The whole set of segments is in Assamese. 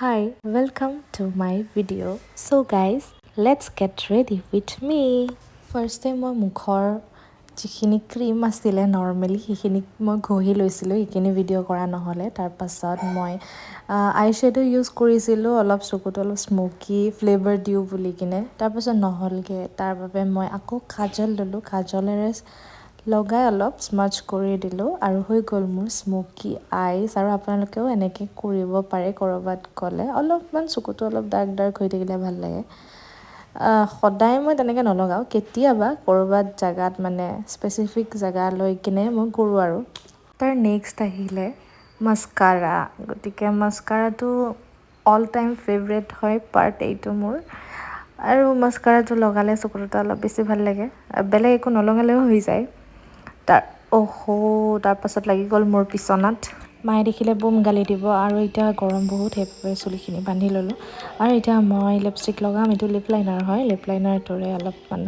Hi, welcome to my video. So guys, let's get ready with me. First time মই মুখৰ যিখিনি ক্ৰীম আছিলে নৰ্মেলি সেইখিনি মই ঘঁহি লৈছিলোঁ, সেইখিনি ভিডিঅ' কৰা নহ'লে। তাৰপাছত মই আই শ্বেডো ইউজ কৰিছিলোঁ, অলপ চকুত অলপ স্মকি ফ্লেভাৰ দিওঁ বুলি কিনে। তাৰপাছত নহ'লগৈ, তাৰ বাবে মই আকৌ কাজল ল'লোঁ, কাজলেৰে লগাই অলপ স্মাচ কৰি দিলোঁ আৰু হৈ গ'ল মোৰ স্মকি আইজ। আৰু আপোনালোকেও এনেকৈ কৰিব পাৰে ক'ৰবাত গ'লে, অলপমান চকুটো অলপ ডাৰ্ক হৈ থাকিলে ভাল লাগে। সদায় মই তেনেকৈ নলগাওঁ, কেতিয়াবা ক'ৰবাত জেগাত মানে স্পেচিফিক জেগা লৈ কিনে মই কৰোঁ আৰু। তাৰ নেক্সট আহিলে মাস্কাৰা, গতিকে মাস্কাৰাটো অল টাইম ফেভৰেট হয় পাৰ্ট এইটো মোৰ। আৰু মাস্কাৰাটো লগালে চকুটোত অলপ বেছি ভাল লাগে, বেলেগ একো নলগালেও হৈ যায়। তাৰপাছত লাগি গ'ল মোৰ বিচনাত। মায়ে দেখিলে বুম গালি দিব। আৰু এতিয়া গৰম বহুত, সেইবাবে চুলিখিনি বান্ধি ল'লোঁ। আৰু এতিয়া মই লিপষ্টিক লগাম, এইটো লিপ লাইনাৰ হয়, লিপ লাইনাৰটোৰে অলপমান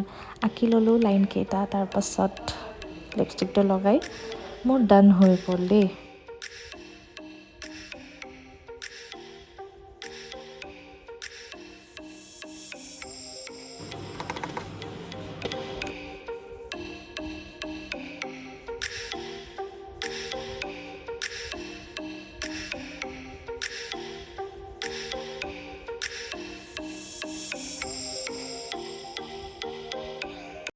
আঁকি ল'লোঁ লাইনকেইটা। তাৰপাছত লিপষ্টিকটো লগাই মোৰ ডান হৈ গ'ল দেই।